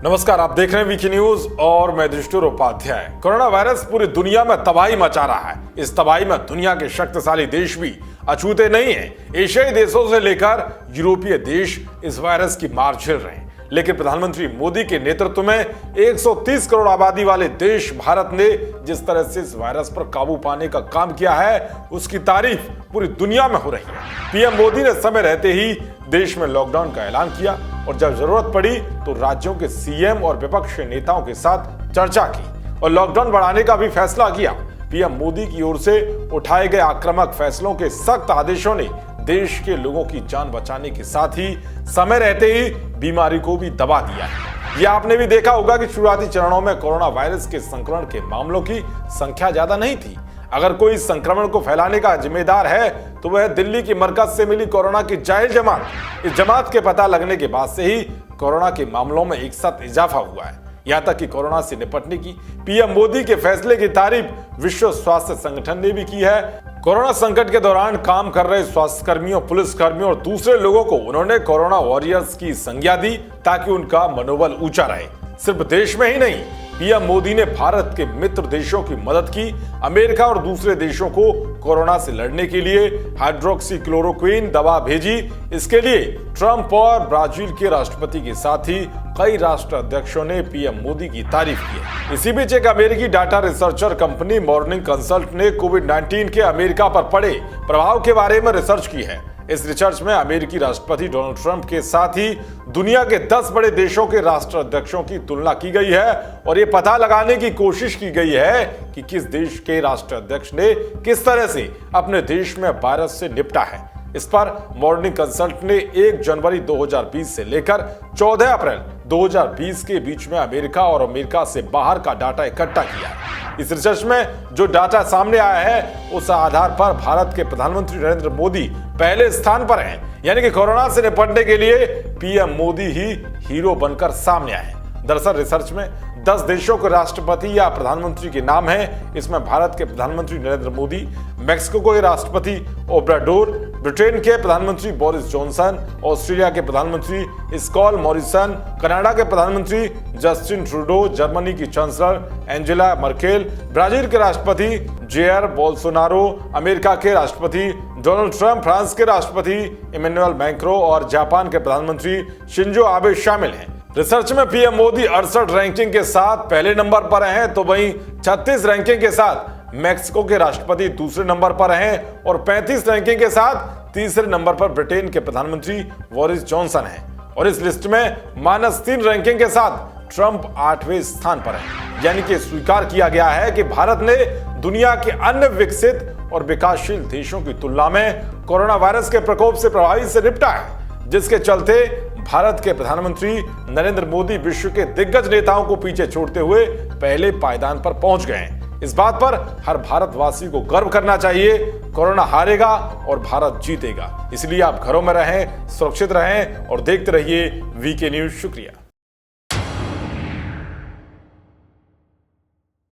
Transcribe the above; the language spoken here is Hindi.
नमस्कार, आप देख रहे हैं वीके न्यूज और मैं दृष्टुर उपाध्याय। कोरोना वायरस पूरी दुनिया में तबाही मचा रहा है। इस तबाही में दुनिया के शक्तिशाली देश भी अछूते नहीं हैं। एशियाई देशों से लेकर यूरोपीय देश इस वायरस की मार झेल रहे हैं, लेकिन प्रधानमंत्री मोदी के नेतृत्व में 130 करोड़ आबादी वाले देश भारत ने जिस तरह से इस वायरस पर काबू पाने का काम किया है, उसकी तारीफ पूरी दुनिया में हो रही है। पीएम मोदी ने समय रहते ही देश में लॉकडाउन का ऐलान किया और जब जरूरत पड़ी तो राज्यों के सीएम और विपक्ष के नेताओं के साथ चर्चा की और लॉकडाउन बढ़ाने का भी फैसला किया। पीएम मोदी की ओर से उठाए गए आक्रामक फैसलों के सख्त आदेशों ने देश के लोगों की जान बचाने के साथ ही समय रहते ही बीमारी को भी दबा दिया है। यह आपने भी देखा होगा कि शुरुआती चरणों में कोरोना वायरस के संक्रमण के मामलों की संख्या ज्यादा नहीं थी। अगर कोई इस संक्रमण को फैलाने का जिम्मेदार है तो वह दिल्ली की मरकज से मिली कोरोना की जाहिर जमात। इस जमात के पता लगने के बाद से ही कोरोना के मामलों में एक साथ इजाफा हुआ है। यहाँ तक कि कोरोना से निपटने की पीएम मोदी के फैसले की तारीफ विश्व स्वास्थ्य संगठन ने भी की है। कोरोना संकट के दौरान काम कर रहे स्वास्थ्य कर्मियों, पुलिस कर्मियों और दूसरे लोगों को उन्होंने कोरोना वॉरियर्स की संज्ञा दी ताकि उनका मनोबल ऊंचा रहे। सिर्फ देश में ही नहीं, पीएम मोदी ने भारत के मित्र देशों की मदद की। अमेरिका और दूसरे देशों को कोरोना से लड़ने के लिए हाइड्रोक्सीक्लोरोक्विन दवा भेजी। इसके लिए ट्रंप और ब्राजील के राष्ट्रपति के साथ ही कई राष्ट्र अध्यक्षों ने पीएम मोदी की तारीफ की है। इसी बीच एक अमेरिकी data researcher company morning consult ने कोविड-19 के अमेरिका पर पड़े प्रभाव के बारे में रिसर्च की है। इस रिसर्च में अमेरिकी राष्ट्रपति डोनाल्ड ट्रंप के साथ ही दुनिया के 10 बड़े देशों के राष्ट्राध्यक्षों की तुलना की गई है और ये पता लगाने की कोशिश की गई है कि किस देश के राष्ट्राध्यक्ष ने किस तरह से अपने देश में वायरस से निपटा है। इस पर मॉर्निंग कंसल्ट ने 1 जनवरी 2020 से लेकर 14 अप्रैल 2020 के बीच में अमेरिका और अमेरिका से बाहर का डाटा इकट्ठा किया। इस रिसर्च में जो डाटा सामने आया है उस आधार पर भारत के प्रधानमंत्री नरेंद्र मोदी पहले स्थान पर हैं, यानी कि कोरोना से निपटने के लिए पीएम मोदी ही हीरो बनकर सामने आए। दरअसल रिसर्च में 10 देशों के राष्ट्रपति या प्रधानमंत्री के नाम हैं। इसमें भारत के प्रधानमंत्री नरेंद्र मोदी, मैक्सिको के राष्ट्रपति ओब्राडोर, ब्रिटेन के प्रधानमंत्री बोरिस जॉनसन, ऑस्ट्रेलिया के प्रधानमंत्री स्कॉट मॉरिसन, कनाडा के प्रधानमंत्री जस्टिन ट्रूडो, जर्मनी की चांसलर एंजेला मर्केल, ब्राजील के राष्ट्रपति जेयर बोल्सोनारो, अमेरिका के राष्ट्रपति डोनाल्ड ट्रंप, फ्रांस के राष्ट्रपति इमैनुअल मैक्रों और जापान के प्रधानमंत्री शिंजो आबे शामिल हैं। रिसर्च में पीएम मोदी 68 रैंकिंग के साथ पहले नंबर पर हैं, तो वहीं 36 रैंकिंग के साथ मैक्सिको के राष्ट्रपति दूसरे नंबर पर हैं और 35 रैंकिंग के साथ तीसरे नंबर पर ब्रिटेन के प्रधानमंत्री बोरिस जॉनसन हैं। और इस लिस्ट में -3 रैंकिंग के साथ ट्रंप 8वें स्थान पर है। यानी कि स्वीकार किया गया है कि भारत ने दुनिया के अन्य विकसित और विकासशील देशों की तुलना में कोरोना वायरस के प्रकोप से प्रभावी से निपटा है, जिसके चलते भारत के प्रधानमंत्री नरेंद्र मोदी विश्व के दिग्गज नेताओं को पीछे छोड़ते हुए पहले पायदान पर पहुंच गए हैं। इस बात पर हर भारतवासी को गर्व करना चाहिए। कोरोना हारेगा और भारत जीतेगा। इसलिए आप घरों में रहें, सुरक्षित रहें और देखते रहिए वीके न्यूज। शुक्रिया।